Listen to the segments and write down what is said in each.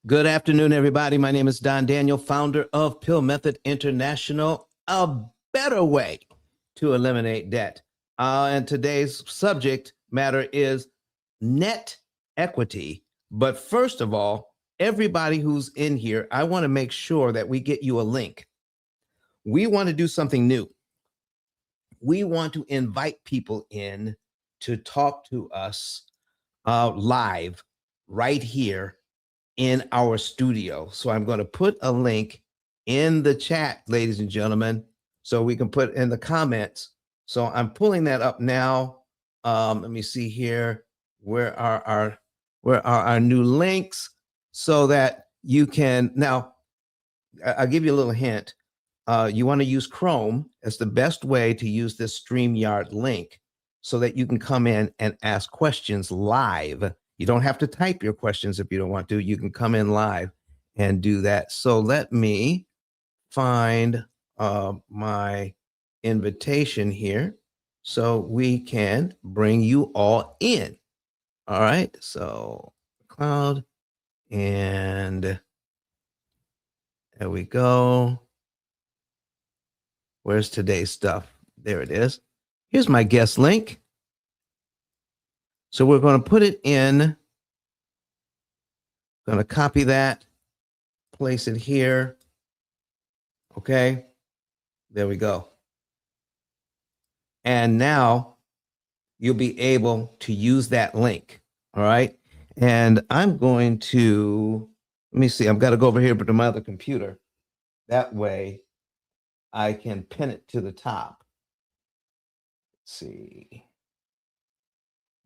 Good afternoon, everybody. My name is Don Daniel, founder of P.I.L.L Method International, a better way to eliminate debt. And today's subject matter is net equity. But first of all, everybody who's in here, I want to make sure that we get you a link. We want to do something new. We want to invite people in to talk to us live right here in our studio. So I'm going to put a link in the chat, ladies and gentlemen, so we can put in the comments. So I'm pulling that up now. Let me see here. Where are our new links so that you can now? I'll give you a little hint. You want to use Chrome as the best way to use this StreamYard link so that you can come in and ask questions live. You don't have to type your questions if you don't want to. You can come in live and do that. So let me find my invitation here so we can bring you all in. All right. So cloud, and there we go. Where's today's stuff? There it is. Here's my guest link. So we're going to put it in. Going to copy that, place it here. Okay. There we go. And now you'll be able to use that link. All right. And I'm going to, let me see, I've got to go over here to my other computer. That way I can pin it to the top. Let's see.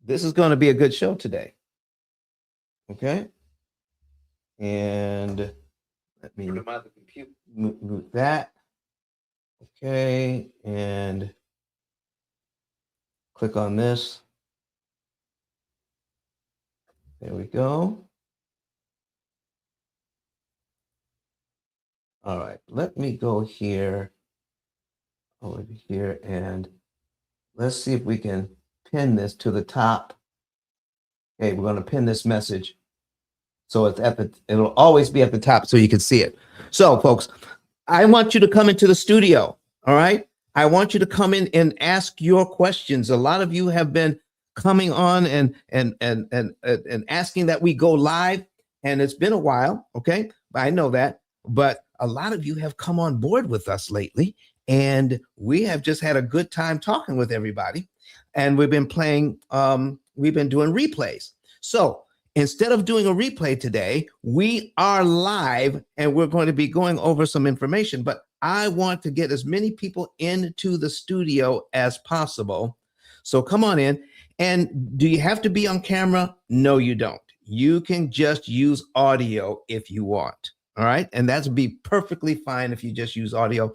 This is going to be a good show today. Okay. And let me move that. Okay. And click on this. There we go. All right. Let me go here, over here, and let's see if we can pin this to the top. Okay, we're going to pin this message so it's it'll always be at the top so you can see it. So, folks, I want you to come into the studio. All right. I want you to come in and ask your questions. A lot of you have been coming on and asking that we go live, and it's been a while. Okay, I know that, but a lot of you have come on board with us lately, and we have just had a good time talking with everybody. And we've been playing, we've been doing replays. So instead of doing a replay today, we are live and we're going to be going over some information. But I want to get as many people into the studio as possible. So come on in. And do you have to be on camera? No, you don't. You can just use audio if you want. All right. And that's be perfectly fine if you just use audio.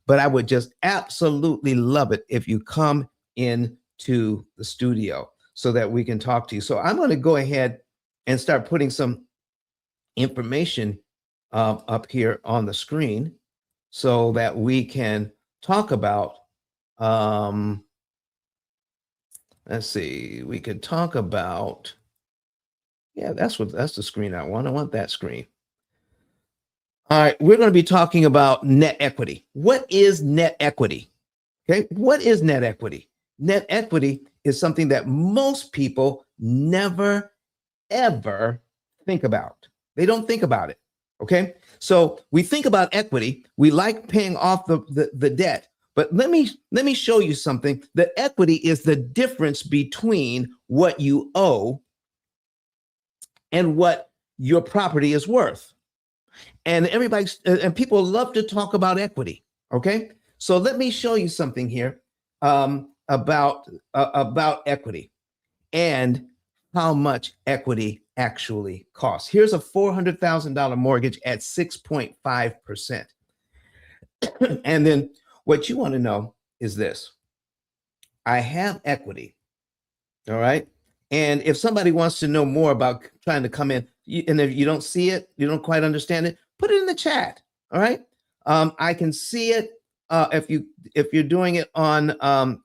But I would just absolutely love it if you come in to the studio so that we can talk to you. So I'm going to go ahead and start putting some information up here on the screen so that we can talk about, let's see, we could talk about, yeah, that's the screen I want. I want that screen. All right, we're going to be talking about net equity. What is net equity? Okay, what is net equity? Net equity is something that most people never, ever think about. They don't think about it. Okay, so we think about equity. We like paying off the debt, but let me show you something. The equity is the difference between what you owe and what your property is worth. And everybody and people love to talk about equity. Okay, so let me show you something here about equity and how much equity actually costs. Here's a $400,000 mortgage at 6.5%. And then what you want to know is this: I have equity. All right. And if somebody wants to know more about trying to come in, and if you don't see it, you don't quite understand it, put it in the chat. All right. I can see it if you're doing it on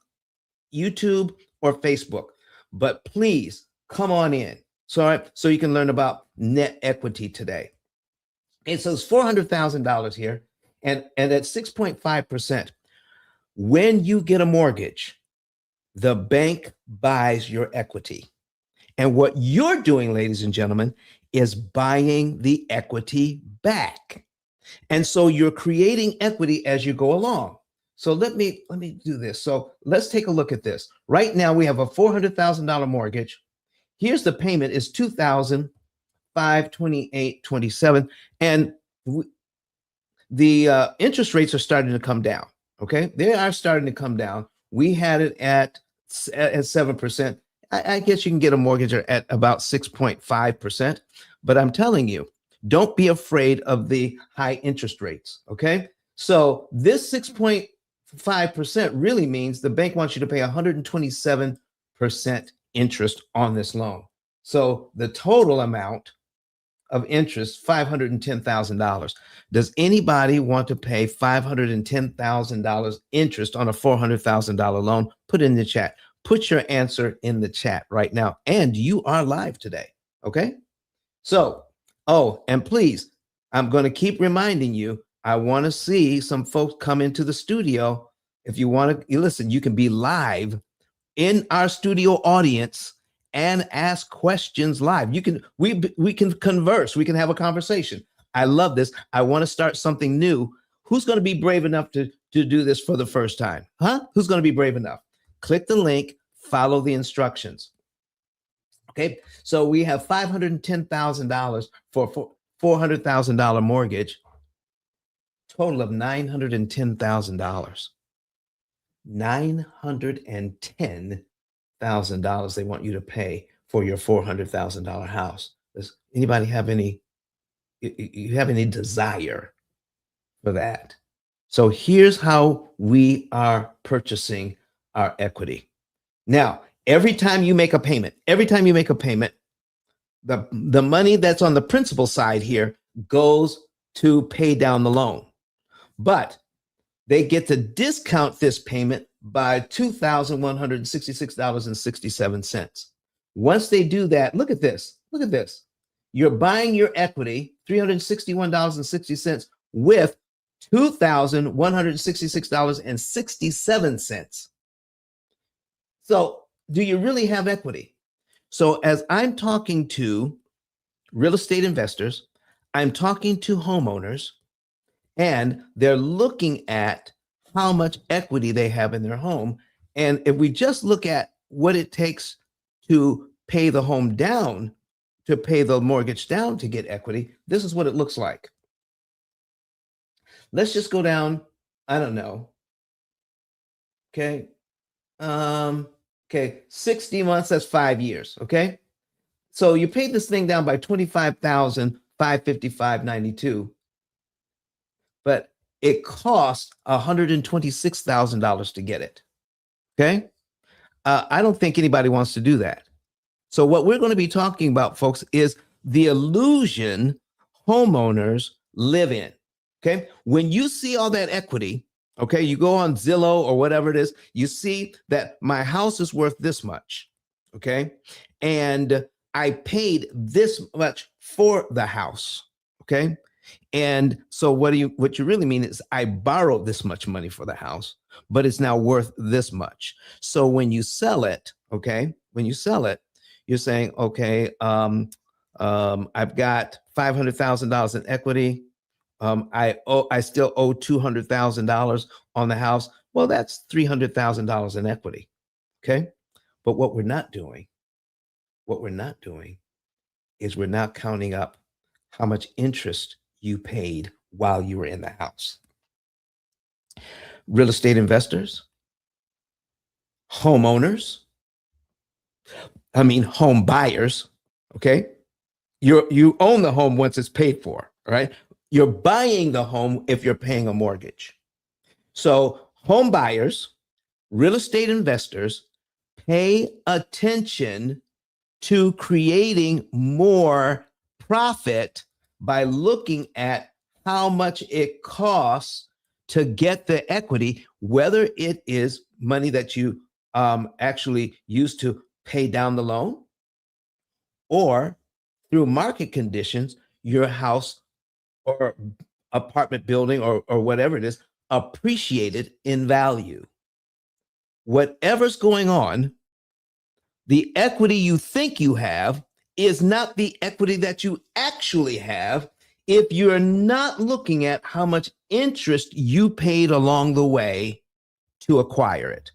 YouTube or Facebook. But please come on in. So you can learn about net equity today. And so it's $400,000 here. And at 6.5%, when you get a mortgage, the bank buys your equity. And what you're doing, ladies and gentlemen, is buying the equity back. And so you're creating equity as you go along. So let me do this. So let's take a look at this. Right now we have a $400,000 mortgage. Here's the payment is 2,528.27, and the interest rates are starting to come down. Okay, they are starting to come down. We had it at 7%. I guess you can get a mortgage at about 6.5%. But I'm telling you, don't be afraid of the high interest rates. Okay, so this 6.5% really means the bank wants you to pay 127% interest on this loan. So the total amount of interest, $510,000. Does anybody want to pay $510,000 interest on a $400,000 loan? Put it in the chat. Put your answer in the chat right now. And you are live today. Okay. So, oh, and please, I'm going to keep reminding you, I want to see some folks come into the studio. If you want to listen, you can be live in our studio audience and ask questions live. You can we can converse, we can have a conversation. I love this. I want to start something new. Who's going to be brave enough to do this for the first time? Huh? Who's going to be brave enough? Click the link, follow the instructions. Okay? So we have $510,000 for $400,000 mortgage, total of $910,000. $910,000 they want you to pay for your $400,000 house. Does anybody have any you have any desire for that? So here's how we are purchasing our equity. Now, every time you make a payment, the money that's on the principal side here goes to pay down the loan. But they get to discount this payment by $2,166.67. Once they do that, look at this. Look at this. You're buying your equity, $361.60, with $2,166.67. So, do you really have equity? So, as I'm talking to real estate investors, I'm talking to homeowners, and they're looking at how much equity they have in their home. And if we just look at what it takes to pay the home down, to pay the mortgage down to get equity, this is what it looks like. Let's just go down, I don't know. Okay. Okay, 60 months, that's 5 years. Okay. So you paid this thing down by 25,555.92, but it cost $126,000 to get it. Okay. I don't think anybody wants to do that. So what we're going to be talking about, folks, is the illusion homeowners live in. Okay. When you see all that equity, okay, you go on Zillow or whatever it is, you see that my house is worth this much. Okay. And I paid this much for the house. Okay. And so what you really mean is I borrowed this much money for the house, but it's now worth this much. So when you sell it, okay, you're saying, okay, I've got $500,000 in equity. I still owe $200,000 on the house. Well, that's $300,000 in equity. Okay. But what we're not doing is we're not counting up how much interest you paid while you were in the house. Real estate investors, homeowners, home buyers, okay? You own the home once it's paid for, right? You're buying the home if you're paying a mortgage. So home buyers, real estate investors, pay attention to creating more profit by looking at how much it costs to get the equity, whether it is money that you actually use to pay down the loan, or through market conditions, your house or apartment building or whatever it is appreciated in value. Whatever's going on, the equity you think you have is not the equity that you actually have if you're not looking at how much interest you paid along the way to acquire it,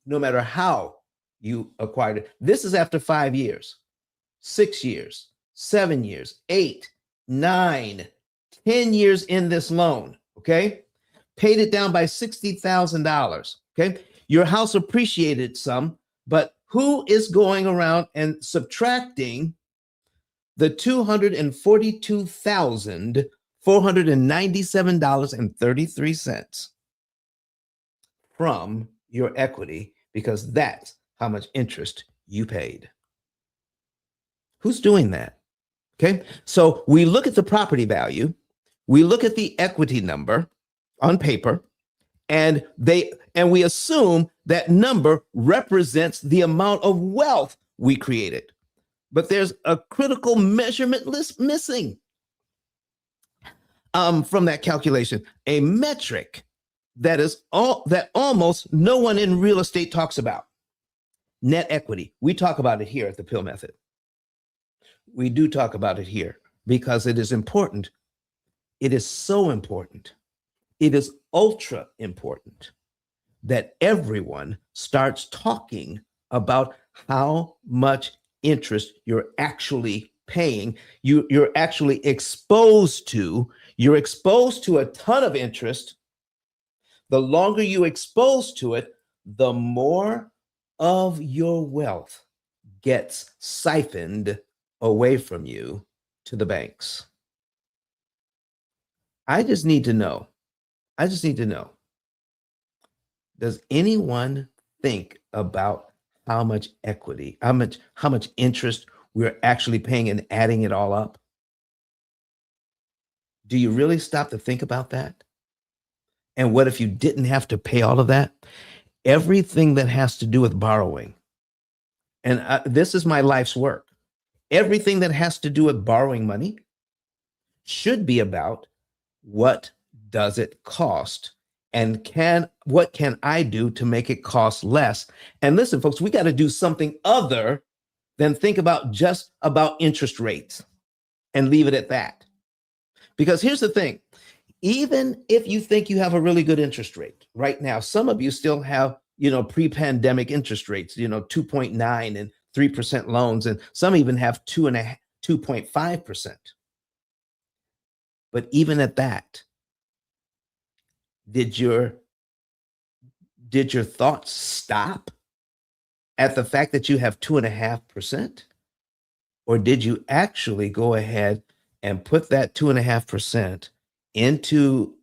no matter how you acquired it. This is after 5 years, 6 years, 7 years, 8, 9, 10 years in this loan, okay? Paid it down by $60,000, okay? Your house appreciated some, but who is going around and subtracting the $242,497.33 from your equity, because that's how much interest you paid? Who's doing that? Okay, so we look at the property value, we look at the equity number on paper, and we assume that number represents the amount of wealth we created. But there's a critical measurement list missing from that calculation, a metric that almost no one in real estate talks about: net equity. We talk about it here at the P.I.L.L method. We do talk about it here because it is important. It is so important. It is ultra important that everyone starts talking about how much interest you're actually paying. You're actually exposed to. You're exposed to a ton of interest. The longer you expose to it, the more of your wealth gets siphoned away from you to the banks. I just need to know. Does anyone think about how much equity, how much interest we're actually paying and adding it all up? Do you really stop to think about that? And what if you didn't have to pay all of that? Everything that has to do with borrowing, and this is my life's work, everything that has to do with borrowing money should be about what does it cost, and what can I do to make it cost less? And listen, folks, we got to do something other than think about just about interest rates and leave it at that. Because here's the thing, even if you think you have a really good interest rate right now, some of you still have, pre-pandemic interest rates, 2.9 and 3% loans, and some even have 2.5%. But even at that, did your thoughts stop at the fact that you have 2.5%? Or did you actually go ahead and put that 2.5% into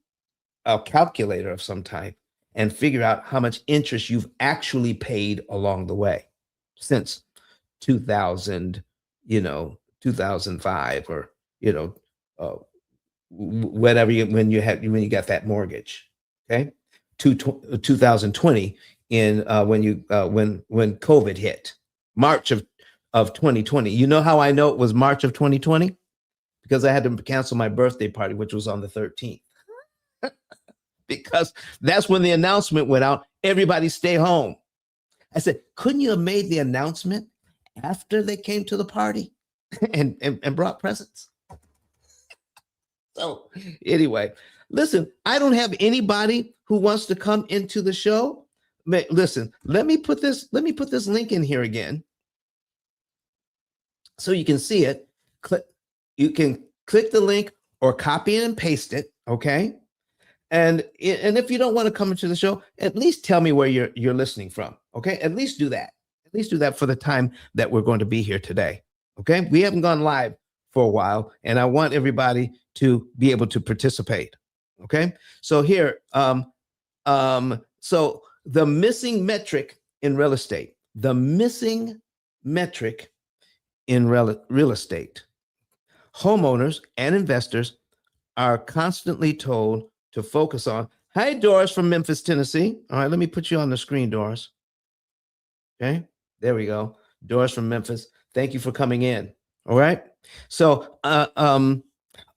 a calculator of some type and figure out how much interest you've actually paid along the way since 2000, 2005, or, whatever when you got that mortgage, okay, to 2020 when COVID hit, March of 2020. You know how I know it was March of 2020? Because I had to cancel my birthday party, which was on the 13th. Because that's when the announcement went out, everybody stay home. I said, couldn't you have made the announcement after they came to the party and brought presents? So anyway, listen, I don't have anybody who wants to come into the show. Listen, let me put this link in here again so you can see it. You can click the link or copy it and paste it, okay? And if you don't want to come into the show, at least tell me where you're listening from, okay? At least do that. At least do that for the time that we're going to be here today, okay? We haven't gone live for a while, and I want everybody to be able to participate, okay? So here, so the missing metric in real estate, real estate, homeowners and investors are constantly told to focus on. Hi, Doris from Memphis, Tennessee. All right, let me put you on the screen, Doris. Okay, there we go. Doris from Memphis. Thank you for coming in. All right. So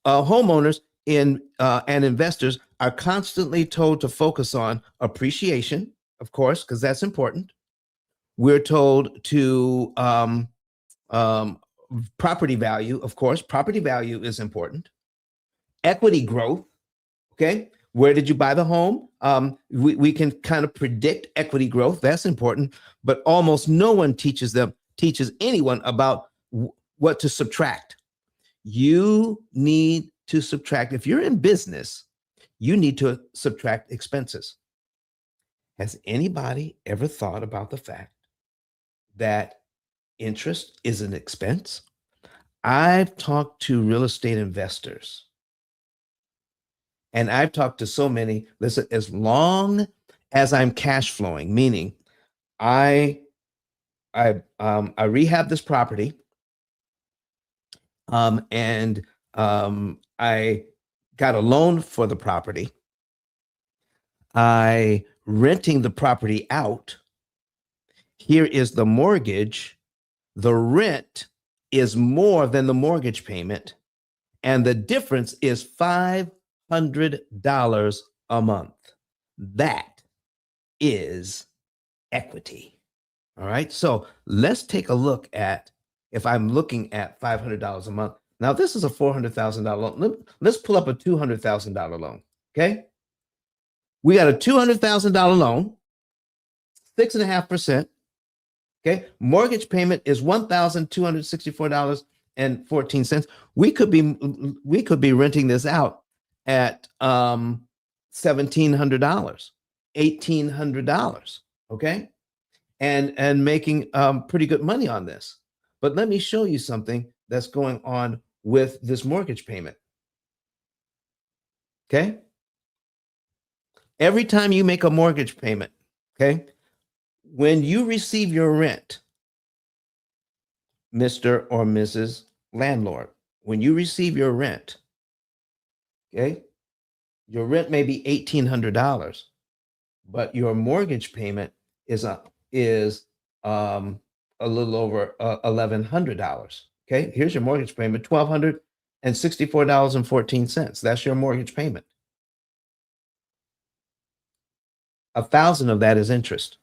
Homeowners and investors are constantly told to focus on appreciation, of course, because that's important. We're told to um, property value, of course. Property value is important. Equity growth. Okay, where did you buy the home? We can kind of predict equity growth. That's important, but almost no one teaches anyone about what to subtract. You need to subtract. If you're in business, you need to subtract expenses. Has anybody ever thought about the fact that interest is an expense? I've talked to real estate investors, and I've talked to so many. Listen, as long as I'm cash flowing, meaning I I rehab this property, and I got a loan for the property. I renting the property out. Here is the mortgage. The rent is more than the mortgage payment, and the difference is $500 a month. That is equity. All right. So let's take a look at, if I'm looking at $500 a month. Now, this is a $400,000 loan. Let's pull up a $200,000 loan. Okay. We got a $200,000 loan, 6.5%. Okay. Mortgage payment is $1,264.14. We could be renting this out at $1,700, $1,800. Okay. And making pretty good money on this. But let me show you something that's going on with this mortgage payment. Okay. Every time you make a mortgage payment, okay, when you receive your rent, Mr. or Mrs. Landlord, when you receive your rent, okay, your rent may be $1,800, but your mortgage payment is a little over $1,100. Okay, here's your mortgage payment, $1,264.14. That's your mortgage payment. 1,000 of that is interest.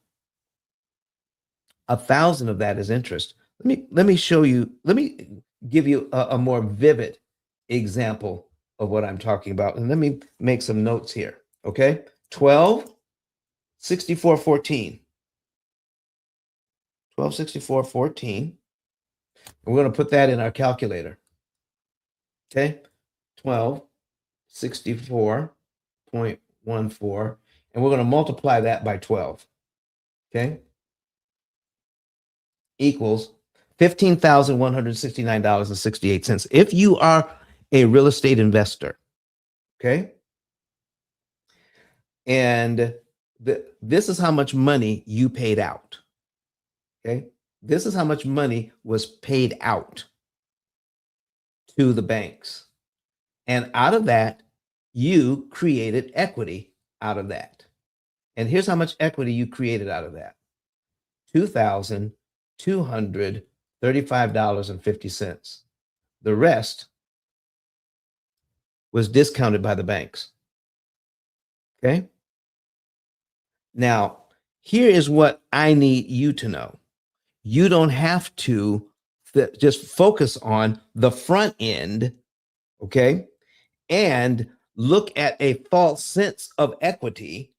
1,000 of that is interest. Let me show you. Let me give you a more vivid example of what I'm talking about, and let me make some notes here. Okay, 12, 64, 14. 1264, 14. We're going to put that in our calculator. Okay, 1264.14, and we're going to multiply that by 12. Okay, equals $15,169.68. If you are a real estate investor, okay, and this is how much money you paid out. Okay, this is how much money was paid out to the banks. And out of that, you created equity out of that. And here's how much equity you created out of that: $2,235.50. The rest was discounted by the banks. Okay. Now, here is what I need you to know. You don't have to just focus on the front end, okay, and look at a false sense of equity.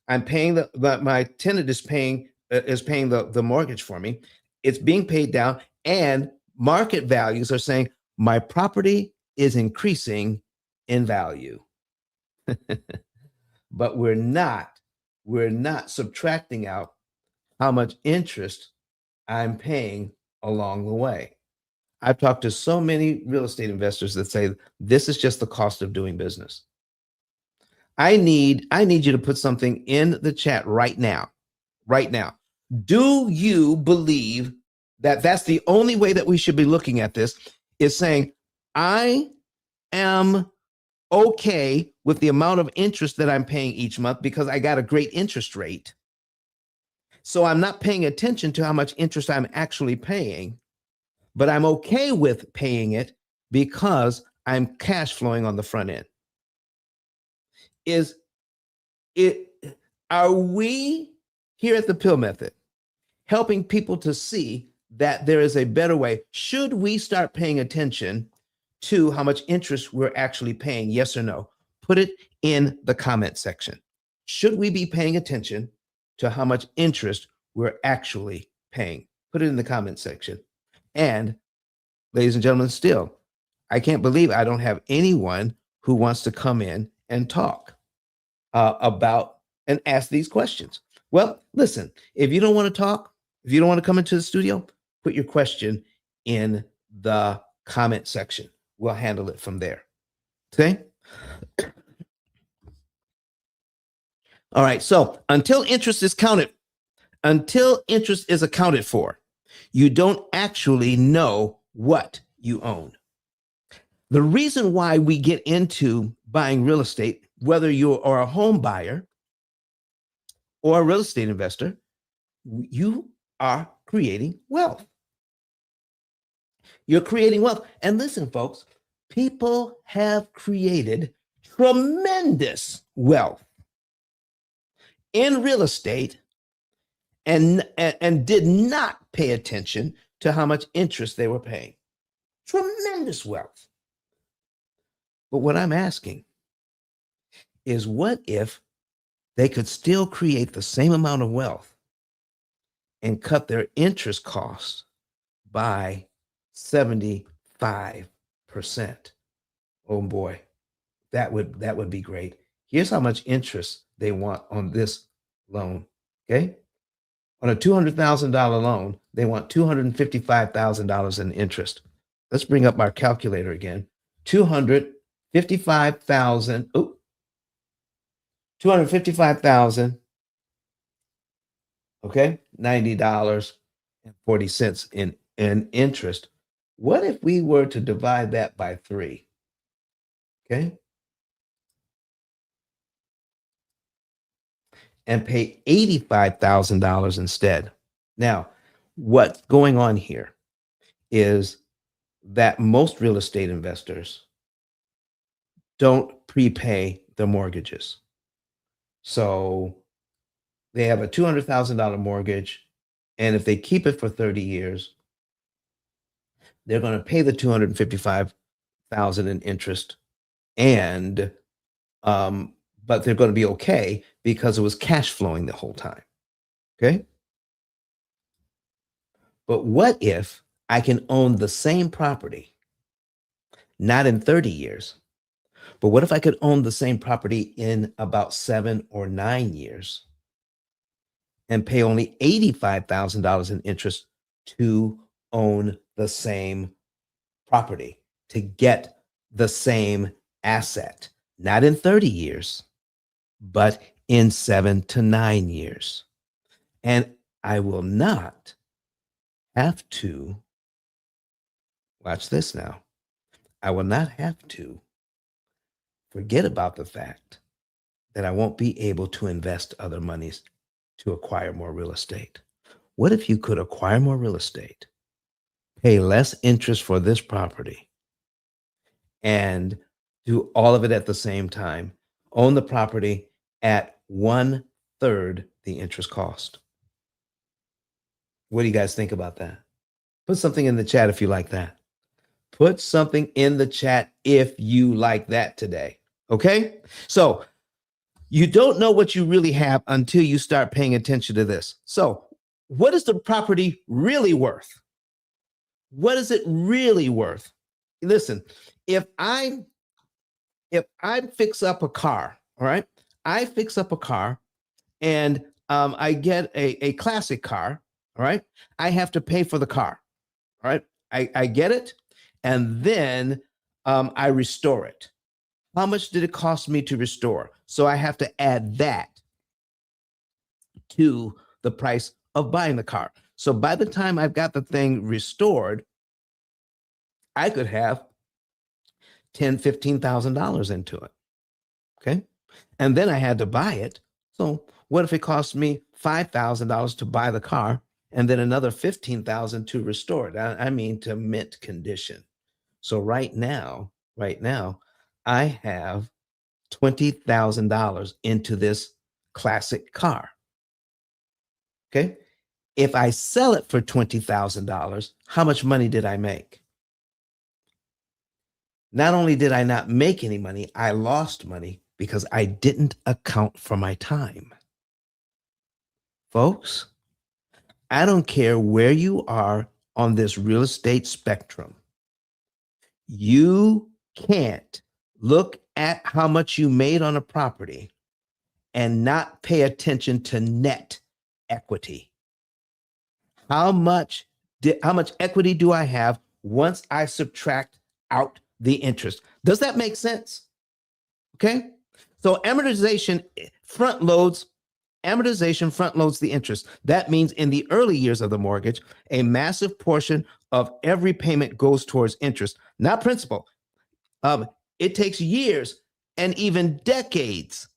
I'm paying my tenant is paying the mortgage for me. It's being paid down, and market values are saying my property is increasing in value. But we're not subtracting out how much interest I'm paying along the way. I've talked to so many real estate investors that say this is just the cost of doing business. I need you to put something in the chat right now. Right now. Do you believe that that's the only way that we should be looking at this, is saying, I am okay with the amount of interest that I'm paying each month because I got a great interest rate. So I'm not paying attention to how much interest I'm actually paying, but I'm okay with paying it because I'm cash flowing on the front end. Is it, are we here at the P.I.L.L method helping people to see that there is a better way? Should we start paying attention to how much interest we're actually paying? Yes or no? Put it in the comment section. Should we be paying attention to how much interest we're actually paying? Put it in the comment section. And ladies and gentlemen, still, I can't believe I don't have anyone who wants to come in and talk about and ask these questions. Well, listen, if you don't want to talk, if you don't want to come into the studio, put your question in the comment section. We'll handle it from there. Okay. All right. So until interest is accounted for, you don't actually know what you own. The reason why we get into buying real estate, whether you are a home buyer or a real estate investor, you are creating wealth. You're creating wealth. And listen, folks, people have created tremendous wealth in real estate and did not pay attention to how much interest they were paying. Tremendous wealth. But what I'm asking is, what if they could still create the same amount of wealth and cut their interest costs by 75%? Oh boy, that would be great. Here's how much interest they want on this loan. Okay. On a $200,000 loan, they want $255,000 in interest. Let's bring up our calculator again. 255,000. Oh, 255,000. Okay, $90.40 in interest. What if we were to divide that by 3? Okay, and pay $85,000 instead. Now, what's going on here is that most real estate investors don't prepay their mortgages. So they have a $200,000 mortgage, and if they keep it for 30 years, they're going to pay the $255,000 in interest, and but they're going to be okay because it was cash flowing the whole time. Okay. But what if I can own the same property, not in 30 years, but what if I could own the same property in about 7 or 9 years and pay only $85,000 in interest to own the same property, to get the same asset, not in 30 years, but in 7 to 9 years. And I will not have to, watch this now, I will not have to forget about the fact that I won't be able to invest other monies to acquire more real estate. What if you could acquire more real estate, pay less interest for this property, and do all of it at the same time, own the property at 1/3 the interest cost? What do you guys think about that? Put something in the chat if you like that. Put something in the chat if you like that today. Okay? So you don't know what you really have until you start paying attention to this. So, what is the property really worth? What is it really worth? Listen, if I fix up a car, all right, I fix up a car and I get a classic car, all right, I have to pay for the car, all right, I get it, and then I restore it. How much did it cost me to restore? So I have to add that to the price of buying the car. So by the time I've got the thing restored, I could have $10,000-$15,000 into it. Okay. And then I had to buy it. So what if it cost me $5,000 to buy the car and then another $15,000 to restore it? I mean, to mint condition. So right now, right now, I have $20,000 into this classic car. Okay. If I sell it for $20,000, how much money did I make? Not only did I not make any money, I lost money because I didn't account for my time. Folks, I don't care where you are on this real estate spectrum. You can't look at how much you made on a property and not pay attention to net equity. How much equity do I have once I subtract out the interest? Does that make sense? Okay. So amortization front loads the interest. That means in the early years of the mortgage, a massive portion of every payment goes towards interest, not principal. It takes years and even decades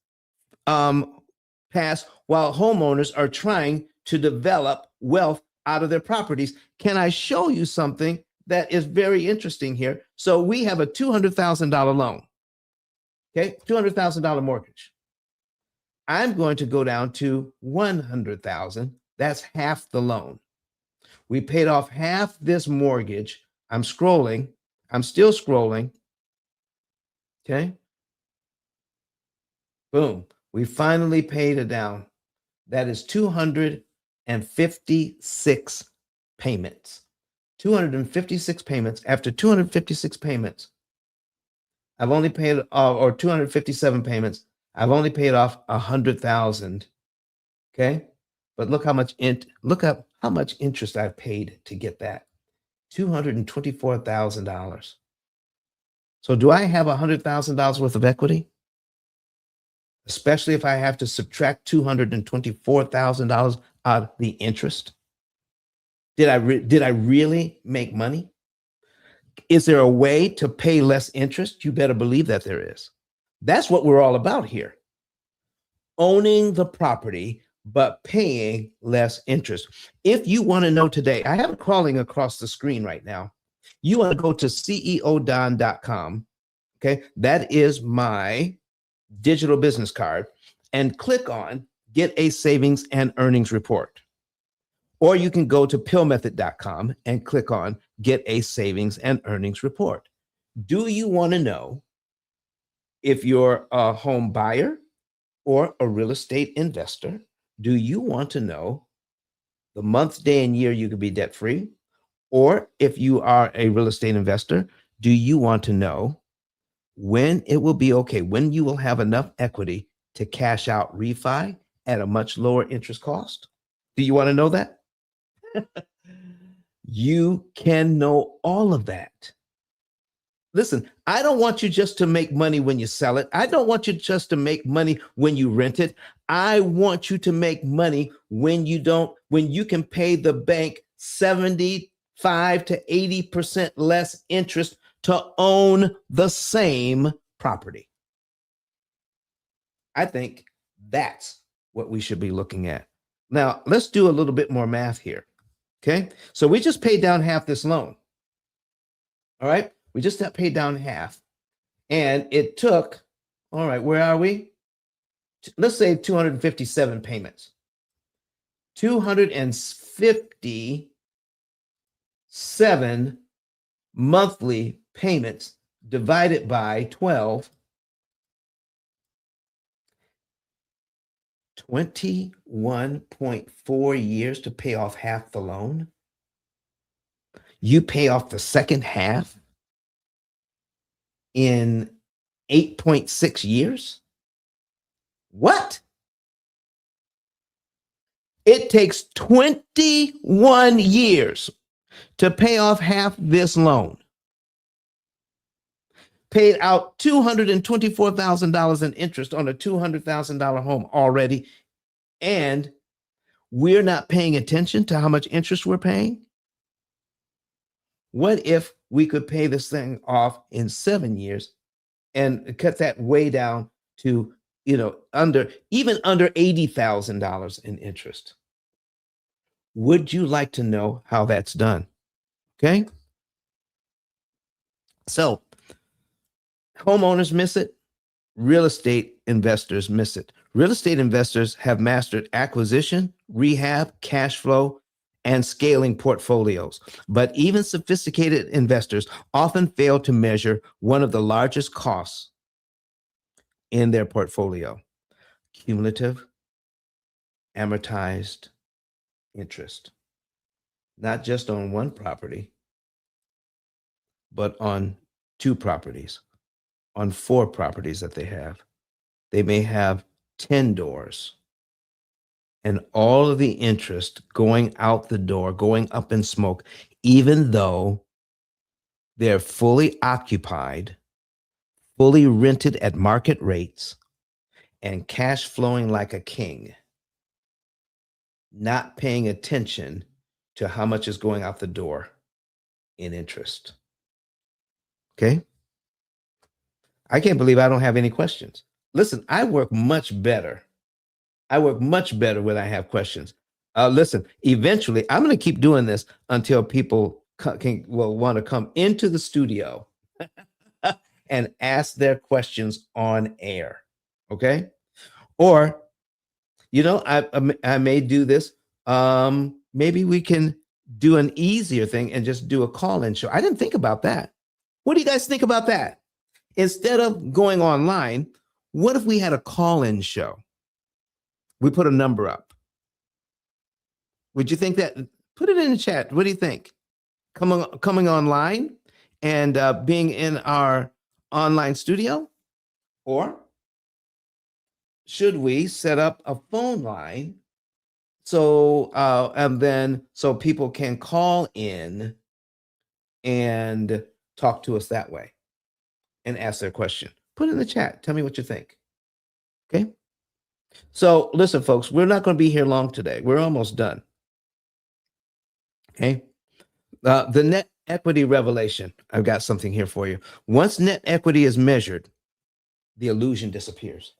pass while homeowners are trying to develop wealth out of their properties. Can I show you something that is very interesting here? So we have a $200,000 loan, okay, $200,000 mortgage. I'm going to go down to 100,000. That's half the loan. We paid off half this mortgage. I'm scrolling. I'm still scrolling. Okay. Boom. We finally paid it down. That is 256 payments. 256 payments. After 256 payments, I've only paid, or 257 payments, I've only paid off 100,000. Okay. But look up how much interest I've paid to get that. $224,000. So do I have $100,000 worth of equity? Especially if I have to subtract $224,000 out of the interest? Did I really make money? Is there a way to pay less interest? You better believe that there is. That's what we're all about here. Owning the property, but paying less interest. If you want to know today, I have it crawling across the screen right now. You want to go to ceodon.com. Okay. That is my digital business card, and click on Get a Savings and Earnings Report. Or you can go to pillmethod.com and click on Get a Savings and Earnings Report. Do you want to know if you're a home buyer or a real estate investor? Do you want to know the month, day, and year you could be debt free? Or if you are a real estate investor, do you want to know when it will be okay, when you will have enough equity to cash out refi at a much lower interest cost? Do you want to know that? You can know all of that. Listen, I don't want you just to make money when you sell it. I don't want you just to make money when you rent it. I want you to make money when you can pay the bank 75 to 80% less interest to own the same property. I think that's what we should be looking at. Now, let's do a little bit more math here. Okay. So we just paid down half this loan. All right. We just paid down half. And it took, all right, where are we? Let's say 257 payments. 257 monthly payments divided by 12. 21.4 years to pay off half the loan. You pay off the second half in 8.6 years. What? It takes 21 years to pay off half this loan. Paid out $224,000 in interest on a $200,000 home already. And we're not paying attention to how much interest we're paying. What if we could pay this thing off in 7 years and cut that way down to, under $80,000 in interest? Would you like to know how that's done? Okay. So Homeowners miss it. Real estate investors miss it. Real estate investors have mastered acquisition, rehab, cash flow, and scaling portfolios. But even sophisticated investors often fail to measure one of the largest costs in their portfolio: cumulative amortized interest, not just on one property, but on two properties, on four properties that they have. They may have 10 doors, and all of the interest going out the door, going up in smoke, even though they're fully occupied, fully rented at market rates, and cash flowing like a king, not paying attention to how much is going out the door in interest. Okay. I can't believe I don't have any questions. Listen, I work much better. I work much better when I have questions. Listen, eventually, I'm going to keep doing this until people will want to come into the studio and ask their questions on air. Okay. Or, I may do this. Maybe we can do an easier thing and just do a call-in show. I didn't think about that. What do you guys think about that? Instead of going online, what if we had a call-in show? We put a number up. Would you think that? Put it in the chat. What do you think? Coming online and being in our online studio? Or should we set up a phone line and then so people can call in and talk to us that way and ask their question? Put it in the chat. Tell me what you think. Okay. So listen, folks, we're not going to be here long today. We're almost done. Okay. The net equity revelation. I've got something here for you. Once net equity is measured, the illusion disappears.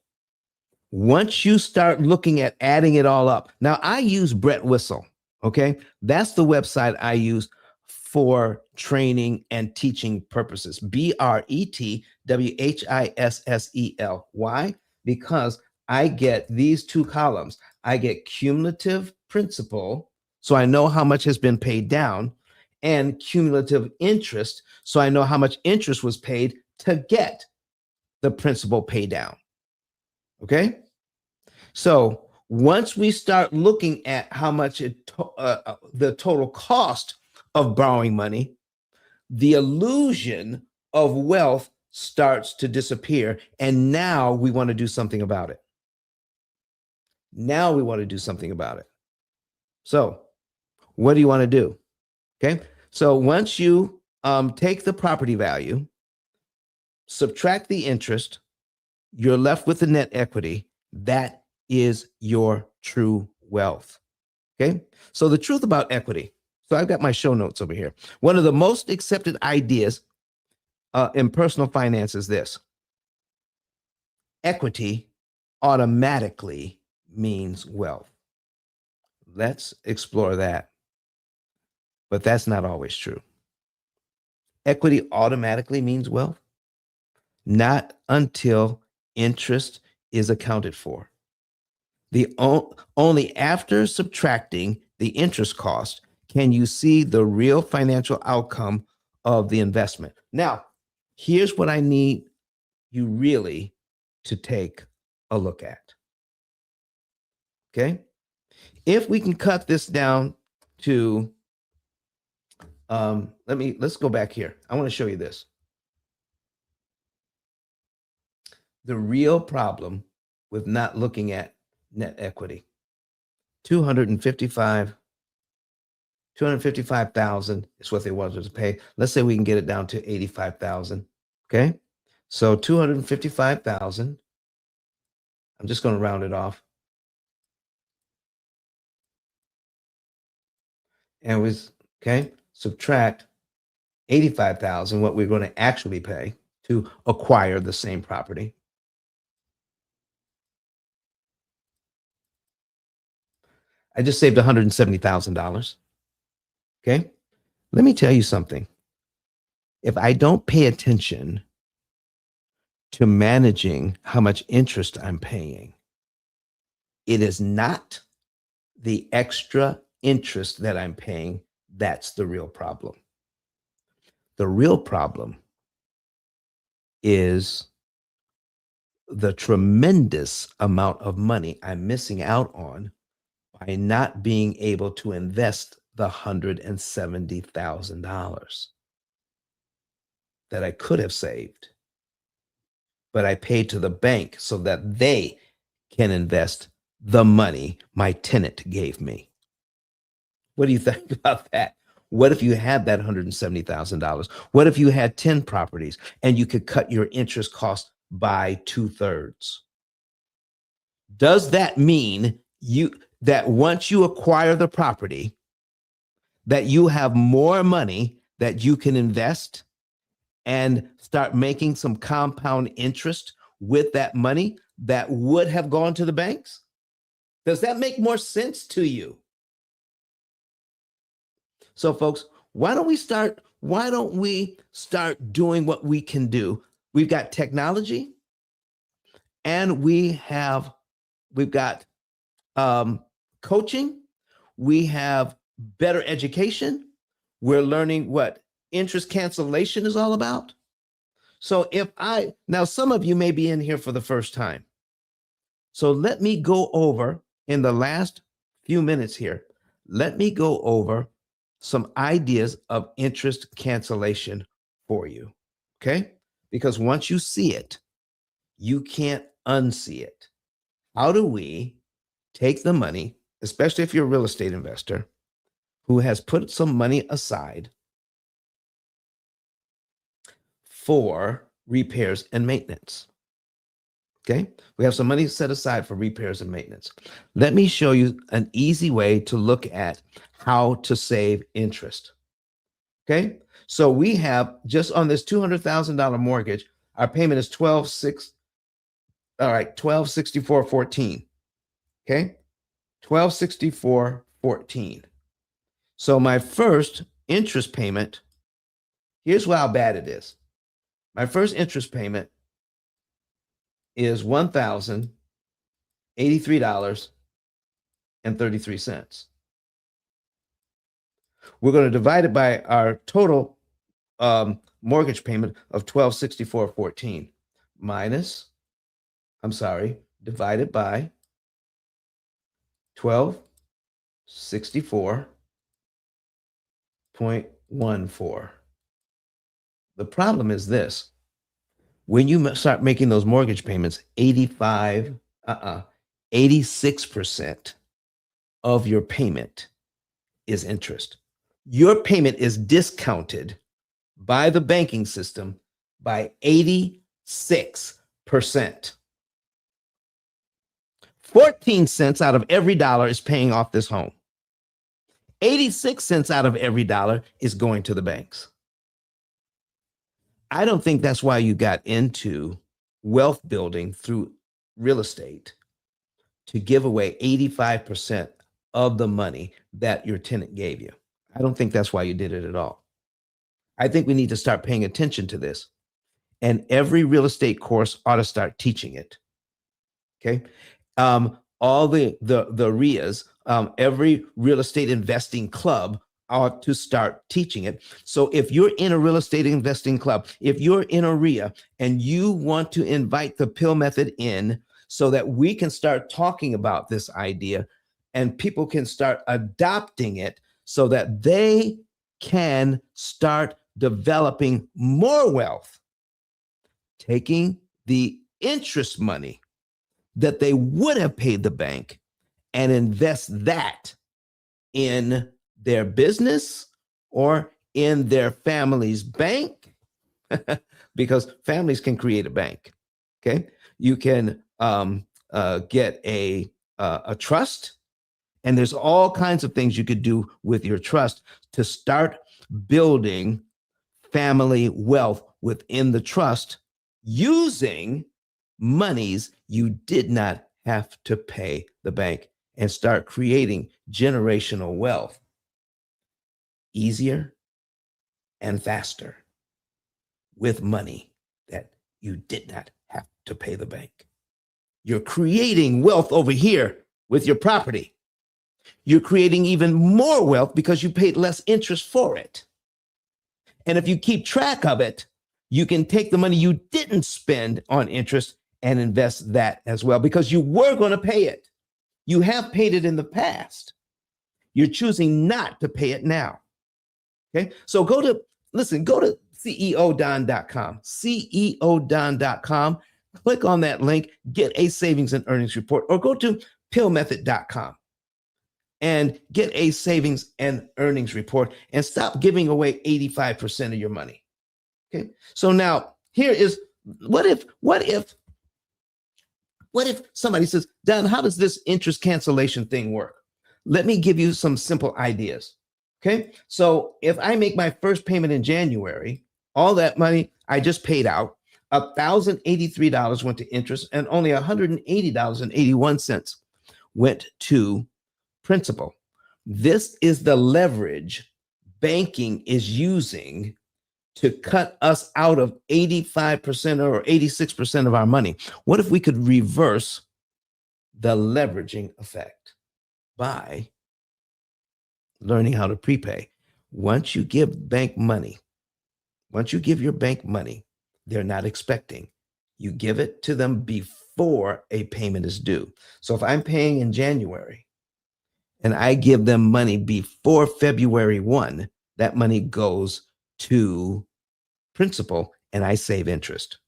Once you start looking at adding it all up. Now, I use Brett Whistle. Okay. That's the website I use for training and teaching purposes. BRETWHISSEL. Why? Because I get these two columns. I get cumulative principal, so I know how much has been paid down, and cumulative interest, so I know how much interest was paid to get the principal pay down. Okay? So once we start looking at how much the total cost of borrowing money, the illusion of wealth starts to disappear. And now we want to do something about it. Now we want to do something about it. So what do you want to do? Okay. So once you take the property value, subtract the interest, you're left with the net equity. That is your true wealth. Okay. So the truth about equity. So I've got my show notes over here. One of the most accepted ideas in personal finance is this: equity automatically means wealth. Let's explore that. But that's not always true. Equity automatically means wealth? Not until interest is accounted for. Only after subtracting the interest cost can you see the real financial outcome of the investment. Now, here's what I need you really to take a look at. Okay? If we can cut this down to let's go back here. I want to show you this. The real problem with not looking at net equity. 255,000 is what they wanted to pay. Let's say we can get it down to 85,000. Okay? So 255,000. I'm just going to round it off. And subtract 85,000, what we're going to actually pay to acquire the same property. I just saved $170,000. Okay. Let me tell you something. If I don't pay attention to managing how much interest I'm paying. It is not the extra interest that I'm paying that's the real problem. The real problem is the tremendous amount of money I'm missing out on by not being able to invest the $170,000 that I could have saved, but I paid to the bank so that they can invest the money my tenant gave me. What do you think about that? What if you had that $170,000? What if you had 10 properties and you could cut your interest cost by 2/3? Does that mean that once you acquire the property, that you have more money that you can invest and start making some compound interest with that money that would have gone to the banks? Does that make more sense to you? So, folks, why don't we start doing what we can do? We've got technology and we've got coaching, we have better education, we're learning what interest cancellation is all about. So now some of you may be in here for the first time. So let me go over in the last few minutes here, let me go over some ideas of interest cancellation for you. Okay? Because once you see it, you can't unsee it. How do we take the money, especially if you're a real estate investor who has put some money aside for repairs and maintenance? Okay, we have some money set aside for repairs and maintenance. Let me show you an easy way to look at how to save interest. Okay, so we have just on this $200,000 mortgage, our payment is 1264.14. Okay, 1264.14. So my first interest payment, here's how bad it is. My first interest payment is $1,083.33. We're going to divide it by our total mortgage payment of 1264.14 divided by 1264.14. The problem is this: when you start making those mortgage payments, 86% of your payment is interest. Your payment is discounted by the banking system by 86%. 14 cents out of every dollar is paying off this home. 86 cents out of every dollar is going to the banks. I don't think that's why you got into wealth building through real estate, to give away 85% of the money that your tenant gave you. I don't think that's why you did it at all. I think we need to start paying attention to this. And every real estate course ought to start teaching it. Okay. All the RIAs, every real estate investing club ought to start teaching it. So if you're in a real estate investing club, if you're in a RIA and you want to invite the P.I.L.L method in so that we can start talking about this idea and people can start adopting it so that they can start developing more wealth, taking the interest money that they would have paid the bank and invest that in their business or in their family's bank, because families can create a bank. Okay, you can get a trust, and there's all kinds of things you could do with your trust to start building family wealth within the trust using monies you did not have to pay the bank, and start creating generational wealth easier and faster with money that you did not have to pay the bank. You're creating wealth over here with your property. You're creating even more wealth because you paid less interest for it. And if you keep track of it, you can take the money you didn't spend on interest and invest that as well, because you were going to pay it. You have paid it in the past. You're choosing not to pay it now. Okay. So go to ceodon.com, ceodon.com. Click on that link, get a savings and earnings report, or go to pillmethod.com and get a savings and earnings report and stop giving away 85% of your money. Okay. So now here is what if somebody says, Don, how does this interest cancellation thing work? Let me give you some simple ideas. Okay. So if I make my first payment in January, all that money I just paid out, $1,083 went to interest and only $180.81 went to principal. This is the leverage banking is using to cut us out of 85% or 86% of our money. What if we could reverse the leveraging effect by learning how to prepay? Once you give your bank money, they're not expecting. You give it to them before a payment is due. So if I'm paying in January and I give them money before February 1, that money goes to principal and I save interest.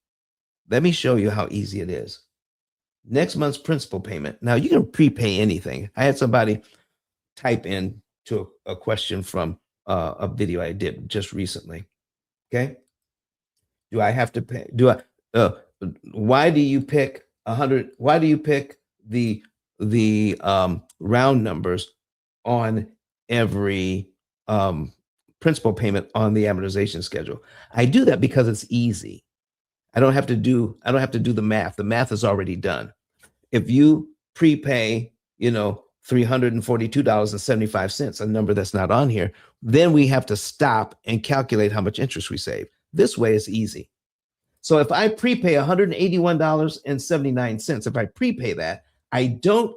Let me show you how easy it is. Next month's principal payment. Now you can prepay anything. I had somebody type in to a question from a video I did just recently. Okay. Do I have to pay? Why do you pick 100? Why do you pick the round numbers on every principal payment on the amortization schedule? I do that because it's easy. I don't have to do the math. The math is already done. If you prepay, $342.75, a number that's not on here, then we have to stop and calculate how much interest we save. This way is easy. So if I prepay $181.79, if I prepay that, I don't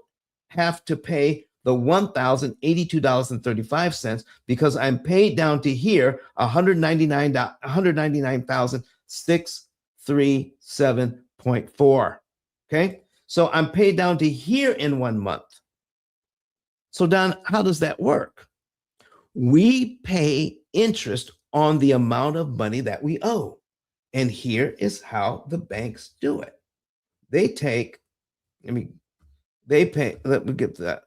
have to pay the $1,082.35 because I'm paid down to here $199,637.4. Okay. So I'm paid down to here in 1 month. So Don, how does that work? We pay interest on the amount of money that we owe. And here is how the banks do it. They take, let me get that.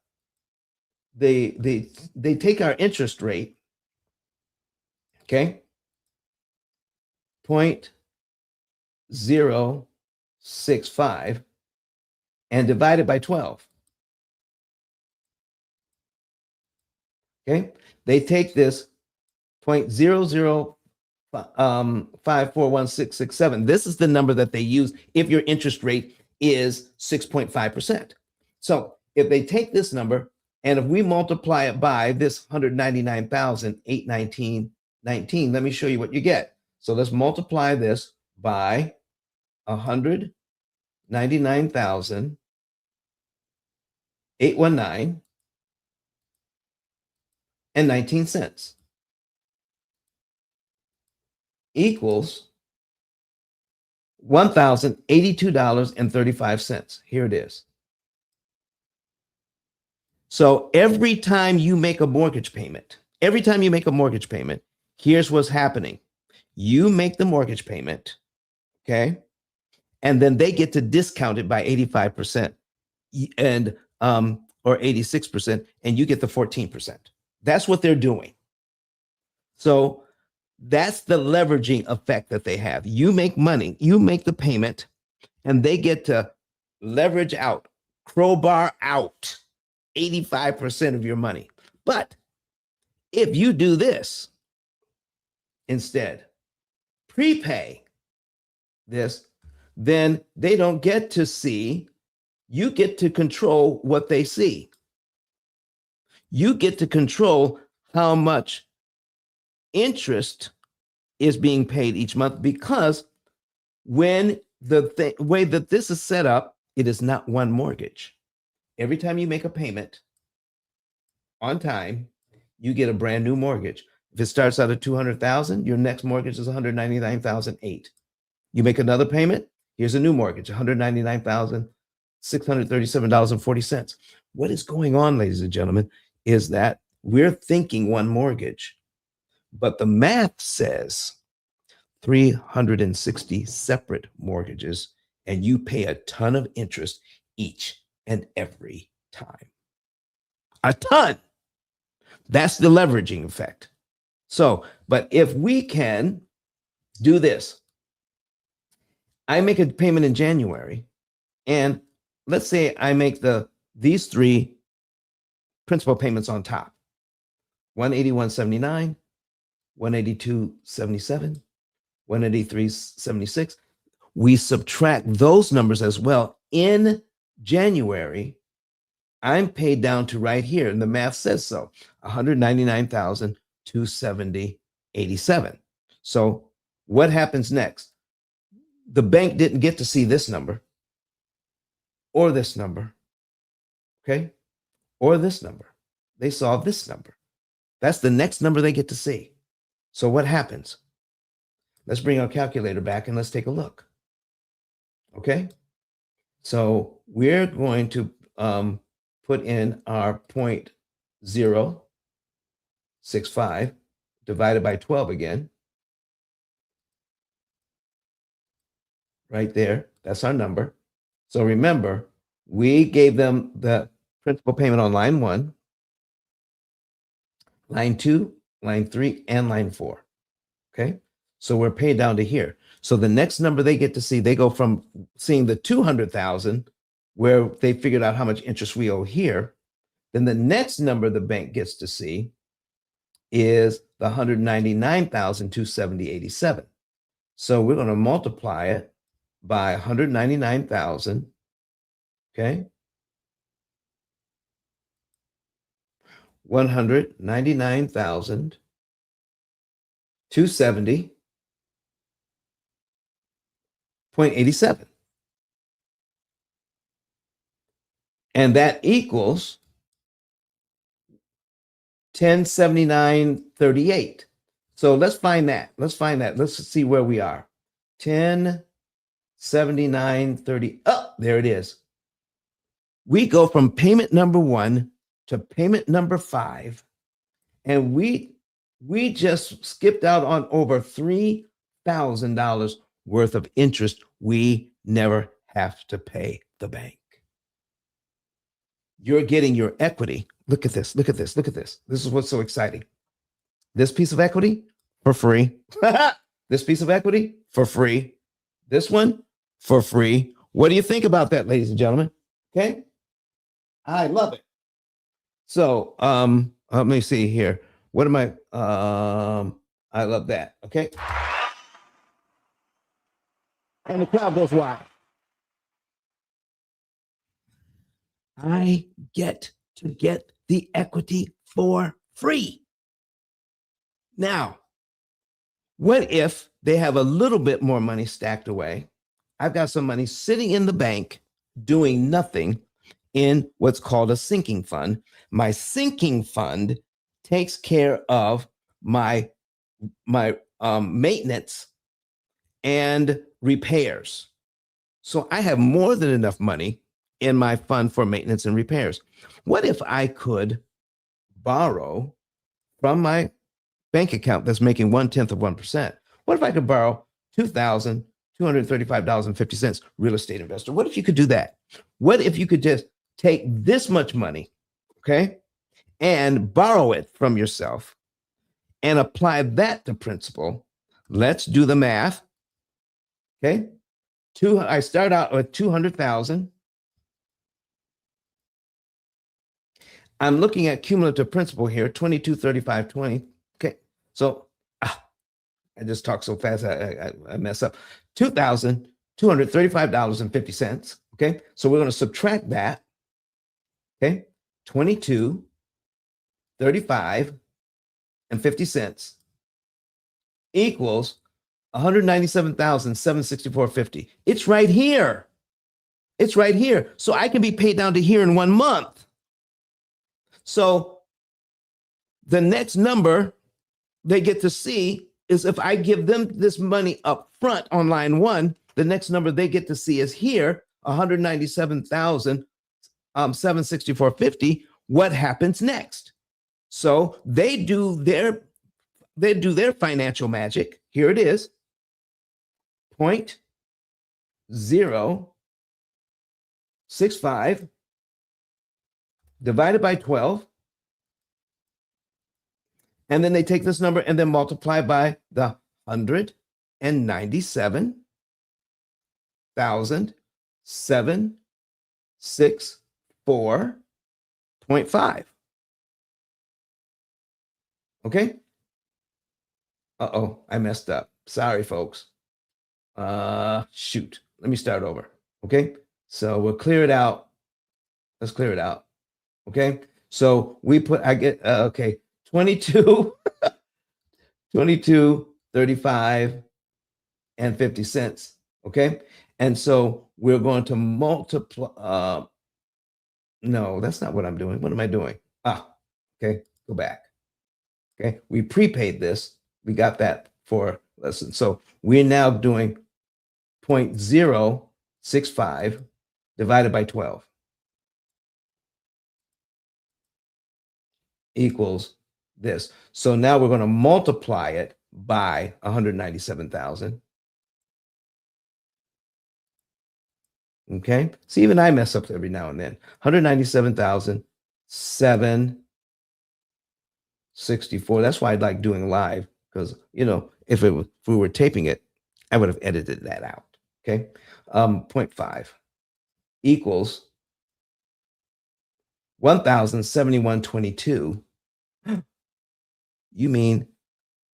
They take our interest rate, okay, 0.065 and divide it by 12. Okay, they take this 0.00541667. This is the number that they use if your interest rate is 6.5%. So if they take this number and if we multiply it by this 199,819.19, let me show you what you get. So let's multiply this by 199,819 and 19 cents equals $1,082.35. Here it is. So every time you make a mortgage payment, here's what's happening. You make the mortgage payment, okay? And then they get to discount it by 85% and or 86%, and you get the 14%. That's what they're doing. So that's the leveraging effect that they have. You make money, you make the payment, and they get to leverage out, crowbar out 85% of your money. But if you do this instead, prepay this, then they don't get to see. You get to control what they see. You get to control how much interest is being paid each month, because when the way that this is set up, it is not one mortgage. Every time you make a payment on time, you get a brand new mortgage. If it starts out at 200,000, your next mortgage is 199,008. You make another payment, here's a new mortgage, $199,637.40. What is going on, ladies and gentlemen, is that we're thinking one mortgage, but the math says 360 separate mortgages, and you pay a ton of interest each and every time. A ton. That's the leveraging effect. So, but if we can do this, I make a payment in January, and let's say I make these three principal payments on top: 181.79, 182.77, 183.76. We subtract those numbers as well. In January, I'm paid down to right here, and the math says so, 199,270.87. So what happens next? The bank didn't get to see this number or this number, okay, or this number. They saw this number. That's the next number they get to see. So what happens? Let's bring our calculator back and let's take a look. Okay, so we're going to put in our 0.065 divided by 12 again. Right there, that's our number. So remember, we gave them the principal payment on line 1, line 2, line 3, and line 4. Okay, so we're paid down to here. So the next number they get to see, they go from seeing the 200,000, where they figured out how much interest we owe here. Then the next number the bank gets to see is the 199,270.87. So we're going to multiply it by 199,000. Okay, 199,270.87. And that equals 1079.38. So let's find that. Let's see where we are. 1079.30. Oh, there it is. We go from payment number 1 to payment number 5, and we just skipped out on over $3,000 worth of interest we never have to pay the bank. You're getting your equity. Look at this. Look at this. Look at this. This is what's so exciting. This piece of equity for free. This piece of equity for free. This one for free. What do you think about that, ladies and gentlemen? Okay. I love it. So, let me see here. What am I? I love that. Okay. And the crowd goes wild. I get to get the equity for free. Now, what if they have a little bit more money stacked away? I've got some money sitting in the bank doing nothing in what's called a sinking fund. My sinking fund takes care of my maintenance and repairs. So I have more than enough money in my fund for maintenance and repairs. What if I could borrow from my bank account that's making 0.1%? What if I could borrow $2,235.50? Real estate investor. What if you could do that? What if you could just take this much money, okay, and borrow it from yourself and apply that to principal? Let's do the math. Okay. I start out with 200,000. I'm looking at cumulative principal here, 2235.20. Okay. So I just talk so fast, I mess up. $2,235.50. Okay. So we're going to subtract that. Okay. 2235.50 equals $197,764.50. It's right here. It's right here. So I can be paid down to here in 1 month. So the next number they get to see is if I give them this money up front on line one, the next number they get to see is here, 197,764.50. What happens next? So they do their financial magic. Here it is. 0.065 divided by 12. And then they take this number and then multiply by the 197,764.5. Okay. Uh-oh, I messed up. Sorry, folks. Shoot. Let me start over. Okay. So we'll clear it out. Let's clear it out. Okay. So I get, okay, 22, 35 and 50 cents. Okay. And so we're going to multiply. No, that's not what I'm doing. What am I doing? Okay. Go back. Okay. We prepaid this. We got that for lesson. So we're now doing 0.065 divided by 12 equals this. So now we're going to multiply it by 197,000. Okay. See, even I mess up every now and then. 197,764. That's why I like doing live, because, if we were taping it, I would have edited that out. Okay. 0.5 equals 1,071.22. You mean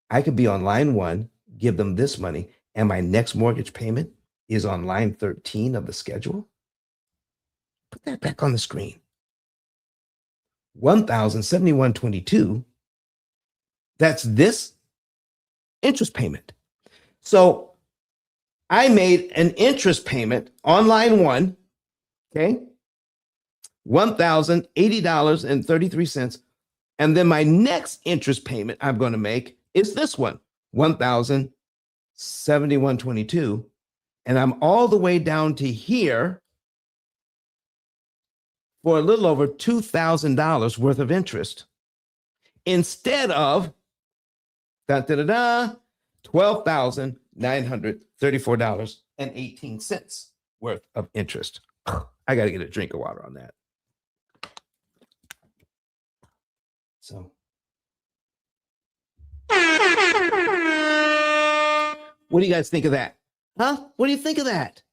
I could be on line one, give them this money, and my next mortgage payment is on line 13 of the schedule? Put that back on the screen. 1,071.22. That's this interest payment. So I made an interest payment on line one, okay? $1,080.33. And then my next interest payment I'm going to make is this one, $1,071.22. And I'm all the way down to here for a little over $2,000 worth of interest instead of $12,934.18 worth of interest. I got to get a drink of water on that. So, what do you guys think of that? Huh? What do you think of that?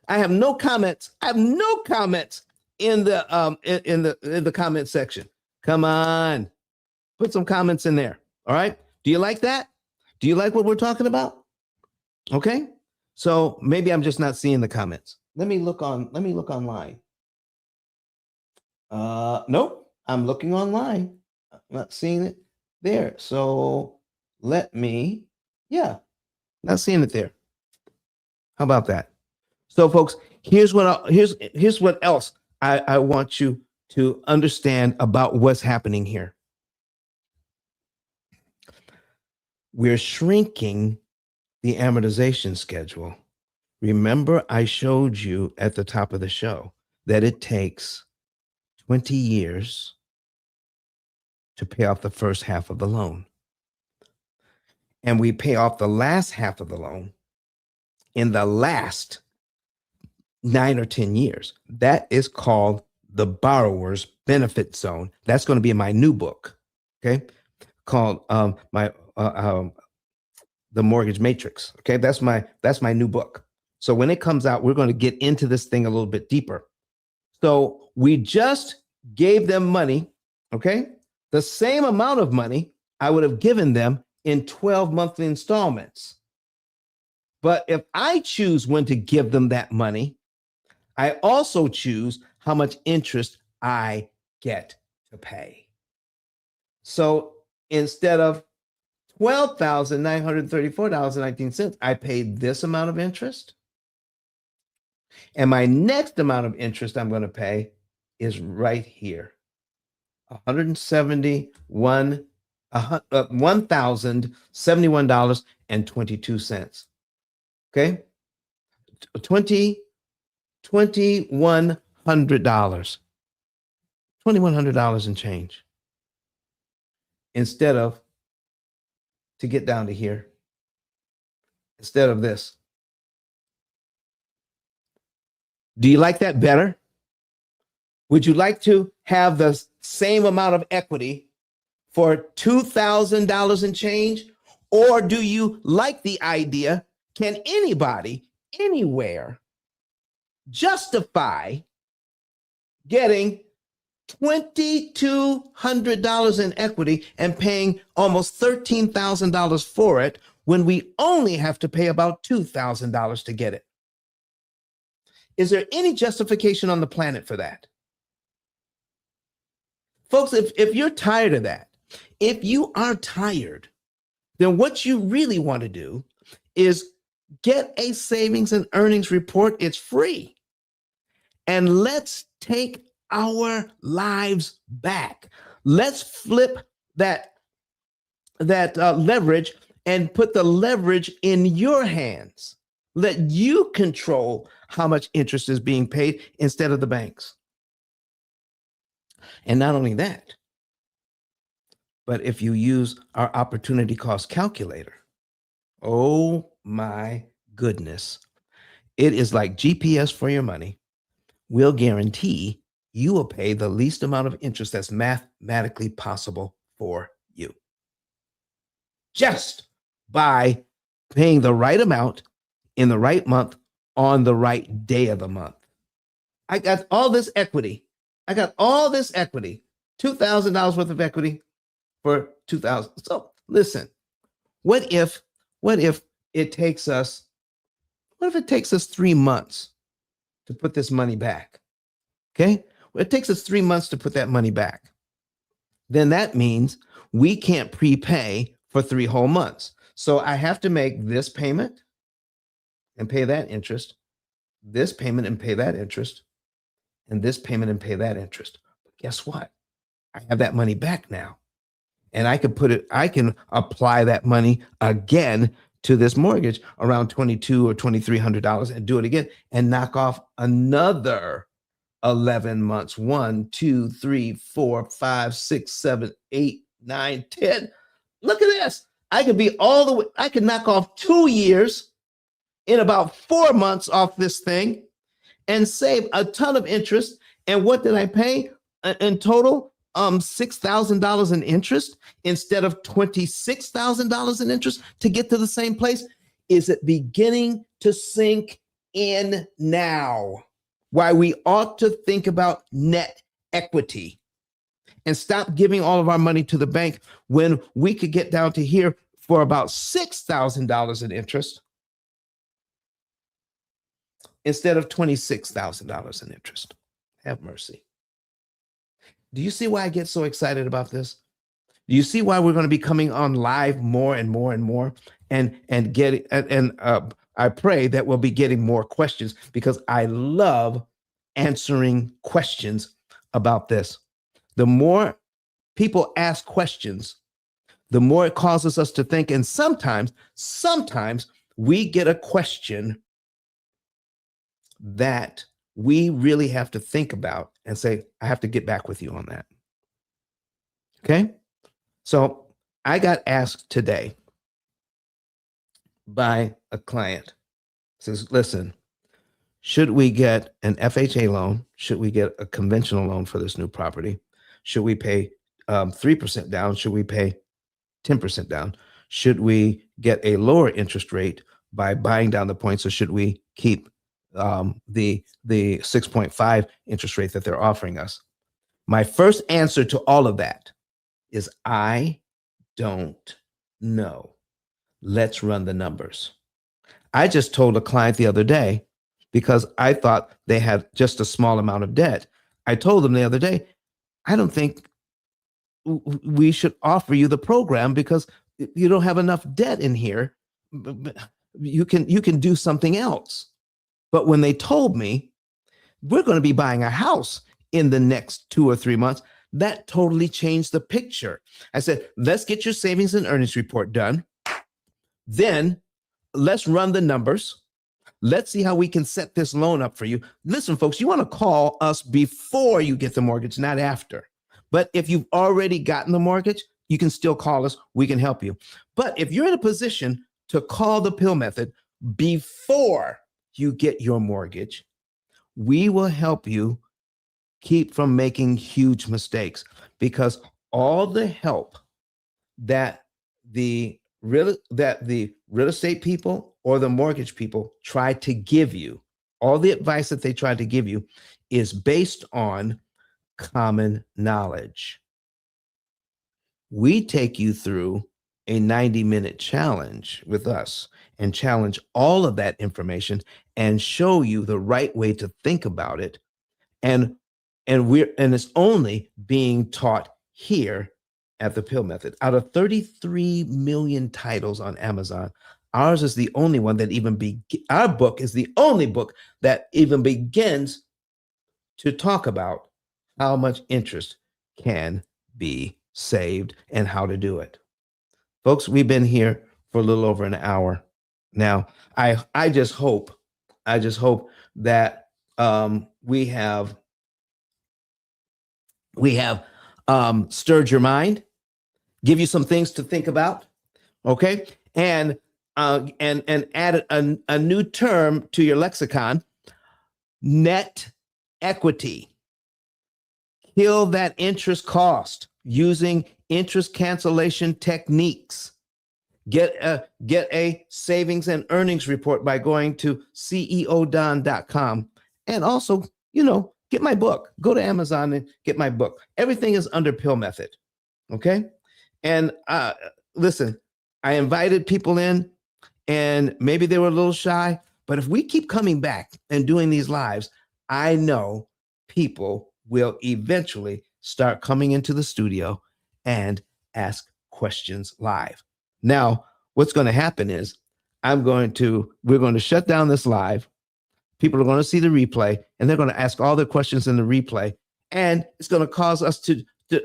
I have no comments. I have no comments in the comment section. Come on, put some comments in there. All right. Do you like that? Do you like what we're talking about? Okay. So maybe I'm just not seeing the comments. Let me look online. Nope. I'm looking online. I'm not seeing it there. So not seeing it there. How about that? So, folks, here's what else I want you to understand about what's happening here. We're shrinking the amortization schedule. Remember, I showed you at the top of the show that it takes 20 years to pay off the first half of the loan. And we pay off the last half of the loan in the last 9 or 10 years. That is called the borrower's benefit zone. That's going to be in my new book, okay, called the Mortgage Matrix. Okay, that's my new book. So when it comes out, we're going to get into this thing a little bit deeper. So we just gave them money, okay, the same amount of money I would have given them in 12 monthly installments. But if I choose when to give them that money, I also choose how much interest I get to pay. So instead of $12,934.19. I paid this amount of interest. And my next amount of interest I'm going to pay is right here. 171 $1,071.22. Okay? 2,100. $2,100 and change. Instead of, to get down to here, instead of this. Do you like that better? Would you like to have the same amount of equity for $2,000 and change? Or do you like the idea? Can anybody, anywhere, justify getting $2,200 in equity and paying almost $13,000 for it when we only have to pay about $2,000 to get it? Is there any justification on the planet for that? Folks, if you're tired of that, if you are tired, then what you really want to do is get a savings and earnings report. It's free. And let's take our lives back. Let's flip that leverage and put the leverage in your hands. Let you control how much interest is being paid instead of the banks. And not only that, but if you use our opportunity cost calculator, oh my goodness, it is like GPS for your money. We'll guarantee you will pay the least amount of interest that's mathematically possible for you, just by paying the right amount in the right month on the right day of the month. I got all this equity. $2,000 worth of equity for $2,000. So listen, what if it takes us 3 months to put this money back? Okay. Well, it takes us 3 months to put that money back. Then that means we can't prepay for 3 whole months. So I have to make this payment and pay that interest, this payment and pay that interest, and this payment and pay that interest. But guess what? I have that money back now. And I can apply that money again to this mortgage around $2,200 or $2,300 and do it again and knock off another 11 months. 1, 2, 3, 4, 5, 6, 7, 8, 9, 10. Look at this. I could knock off 2 years in about 4 months off this thing and save a ton of interest. And what did I pay in total? $6,000 in interest instead of $26,000 in interest to get to the same place. Is it beginning to sink in now? Why we ought to think about net equity and stop giving all of our money to the bank when we could get down to here for about $6,000 in interest instead of $26,000 in interest. Have mercy. Do you see why I get so excited about this? Do you see why we're going to be coming on live more and more and more and I pray that we'll be getting more questions because I love answering questions about this. The more people ask questions, the more it causes us to think. And sometimes we get a question that we really have to think about and say, I have to get back with you on that. Okay. So I got asked today by a client. Says, listen, should we get an FHA loan? Should we get a conventional loan for this new property? Should we pay 3% down? Should we pay 10% down? Should we get a lower interest rate by buying down the points, or should we keep the 6.5 interest rate that they're offering us? My first answer to all of that is I don't know. Let's run the numbers. I just told a client the other day, because I thought they had just a small amount of debt. I told them the other day, I don't think we should offer you the program because you don't have enough debt in here. You can do something else. But when they told me we're going to be buying a house in the next 2 or 3 months, that totally changed the picture. I said, let's get your savings and earnings report done. Then let's run the numbers. Let's see how we can set this loan up for you. Listen, folks, you want to call us before you get the mortgage, not after. But if you've already gotten the mortgage, you can still call us. We can help you. But if you're in a position to call the P.I.L.L method before you get your mortgage, we will help you keep from making huge mistakes, because all the help that the real estate people or the mortgage people try to give you, all the advice that they try to give you is based on common knowledge. We take you through a 90-minute challenge with us and challenge all of that information and show you the right way to think about it. And it's only being taught here at the P.I.L.L method. Out of 33 million titles on Amazon, ours is the only one that our book is the only book that even begins to talk about how much interest can be saved and how to do it. Folks, we've been here for a little over an hour now. I just hope that we have stirred your mind, give you some things to think about, okay, and added a new term to your lexicon: net equity. Kill that interest cost using interest cancellation techniques. Get a savings and earnings report by going to ceodon.com, and also, get my book. Go to Amazon and get my book. Everything is under P.I.L.L method. Okay. And listen, I invited people in and maybe they were a little shy, but if we keep coming back and doing these lives, I know people will eventually start coming into the studio and ask questions live. Now, what's going to happen is we're going to shut down this live. People are going to see the replay and they're going to ask all their questions in the replay. And it's going to cause us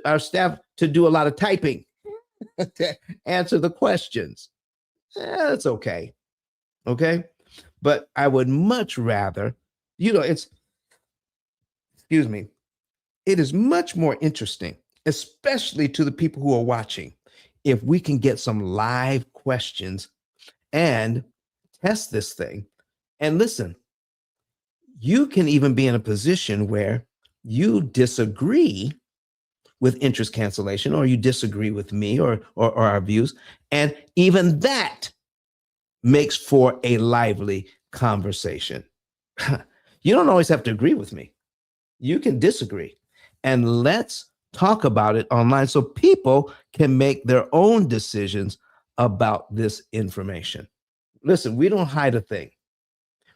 our staff to do a lot of typing to answer the questions. That's okay. Okay. But I would much rather, it is much more interesting, especially to the people who are watching, if we can get some live questions and test this thing. And listen, you can even be in a position where you disagree with interest cancellation, or you disagree with me or our views. And even that makes for a lively conversation. You don't always have to agree with me. You can disagree. And let's talk about it online so people can make their own decisions about this information. Listen, we don't hide a thing.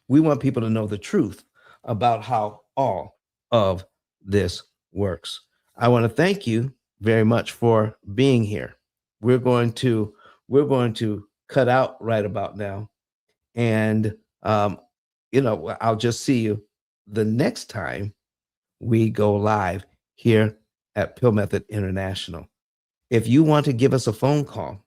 We want people to know the truth about how all of this works. I want to thank you very much for being here. We're going to cut out right about now. And I'll just see you the next time we go live here at P.I.L.L Method International. If you want to give us a phone call,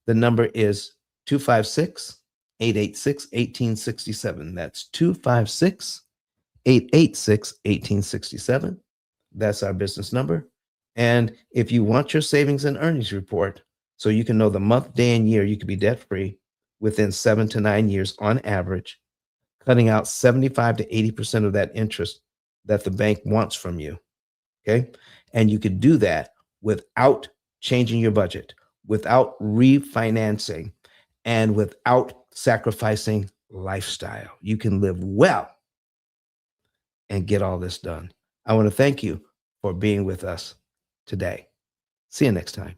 the number is 256-886-1867. That's 256-886-1867. That's our business number. And if you want your savings and earnings report, so you can know the month, day, and year you can be debt-free within 7 to 9 years on average, cutting out 75 to 80% of that interest that the bank wants from you. Okay. And you could do that without changing your budget, without refinancing, and without sacrificing lifestyle. You can live well and get all this done. I want to thank you for being with us today. See you next time.